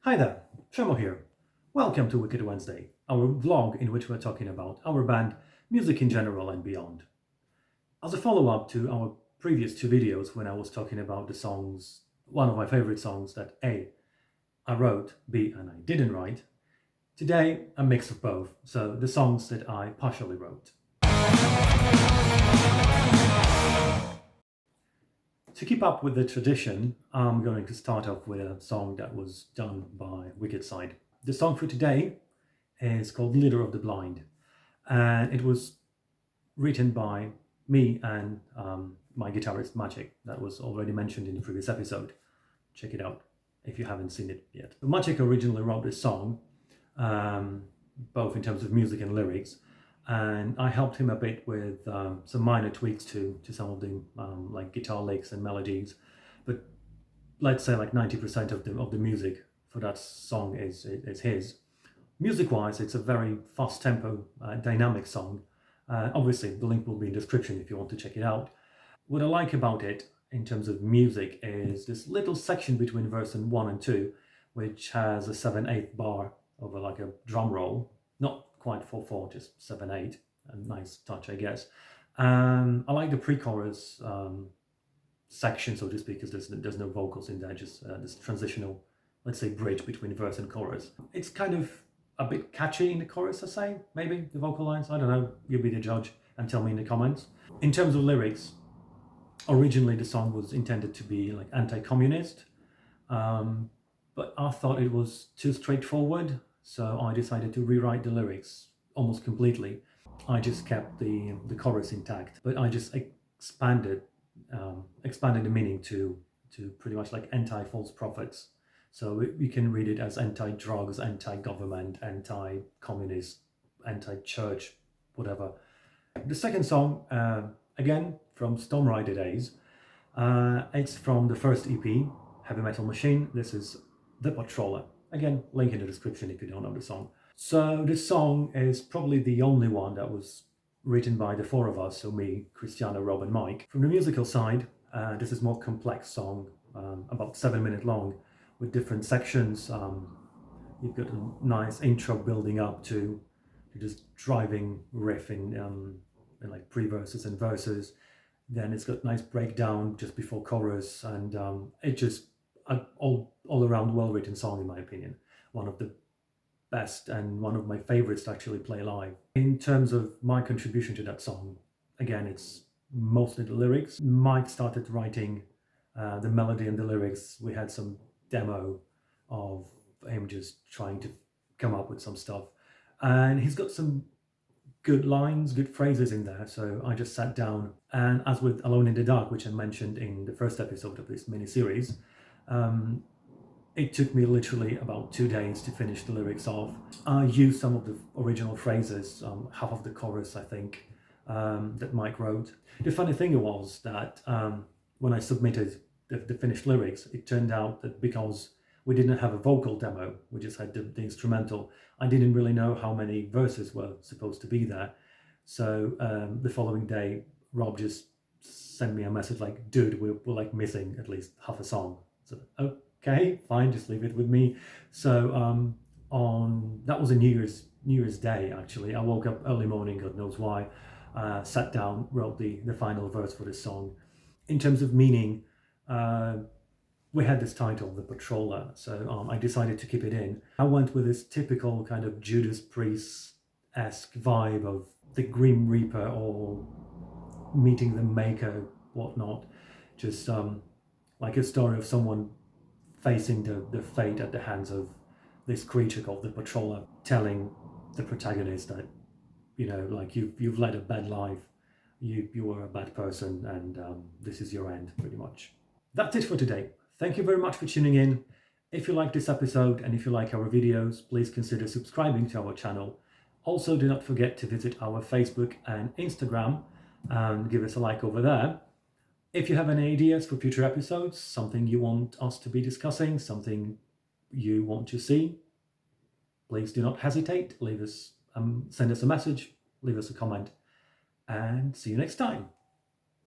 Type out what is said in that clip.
Hi there, Przemo here. Welcome to Wicked Wednesday, our vlog in which we're talking about our band, music in general and beyond. As a follow-up to our previous two videos when I was talking about the songs, one of my favorite songs that A, I wrote, B, and I didn't write, today a mix of both, so the songs that I partially wrote. To keep up with the tradition, I'm going to start off with a song that was done by Wicked Side. The song for today is called Leader of the Blind, and it was written by me and my guitarist Maciek, that was already mentioned in the previous episode. Check it out if you haven't seen it yet. Maciek originally wrote this song, both in terms of music and lyrics, and I helped him a bit with some minor tweaks to some of the like guitar licks and melodies, but let's say like 90% of the music for that song is his. Music-wise, it's a very fast-tempo, dynamic song. Obviously, the link will be in the description if you want to check it out. What I like about it in terms of music is this little section between verse 1 and 2, which has a 7/8 bar of like a drum roll, not quite 4/4, just 7/8, a nice touch, I guess. I like the pre-chorus section, so to speak, because there's no vocals in there, just this transitional, let's say, bridge between verse and chorus. It's kind of a bit catchy in the chorus, I say, maybe, the vocal lines, I don't know, you be the judge and tell me in the comments. In terms of lyrics, originally the song was intended to be like anti-communist, but I thought it was too straightforward, so I decided to rewrite the lyrics almost completely. I just kept the chorus intact, but I just expanded the meaning to pretty much like anti-false prophets. So you can read it as anti-drugs, anti-government, anti-communist, anti-church, whatever. The second song, again, from Stormrider days, it's from the first EP, Heavy Metal Machine. This is The Patroller. Again, link in the description if you don't know the song. So this song is probably the only one that was written by the four of us, so me, Cristiano, Rob and Mike. From the musical side, this is a more complex song, about 7 minutes long, with different sections. You've got a nice intro building up to just driving riff in like pre-verses and verses. Then it's got nice breakdown just before chorus, and it just all around well-written song in my opinion. One of the best and one of my favorites to actually play live. In terms of my contribution to that song, again, it's mostly the lyrics. Mike started writing the melody and the lyrics. We had some demo of him just trying to come up with some stuff, and he's got some good lines, good phrases in there, so I just sat down, and as with Alone in the Dark, which I mentioned in the first episode of this mini-series, it took me literally about 2 days to finish the lyrics off. I used some of the original phrases, half of the chorus I think, that Mike wrote. The funny thing was that when I submitted the finished lyrics, it turned out that because we didn't have a vocal demo, we just had the instrumental, I didn't really know how many verses were supposed to be there. So the following day, Rob just sent me a message like, dude, we're like missing at least half a song. So, okay, fine, just leave it with me. So that was a New Year's Day, actually. I woke up early morning, God knows why, sat down, wrote the final verse for this song. In terms of meaning, we had this title, The Patroller, so I decided to keep it in. I went with this typical kind of Judas Priest-esque vibe of the Grim Reaper or meeting the Maker, whatnot. Just like a story of someone facing the fate at the hands of this creature called the Patroller, telling the protagonist that, you know, like you've led a bad life, you are a bad person, and this is your end, pretty much. That's it for today. Thank you very much for tuning in. If you like this episode and if you like our videos, please consider subscribing to our channel. Also, do not forget to visit our Facebook and Instagram and give us a like over there. If you have any ideas for future episodes, something you want us to be discussing, something you want to see, please do not hesitate. Leave us, send us a message, leave us a comment, and see you next time.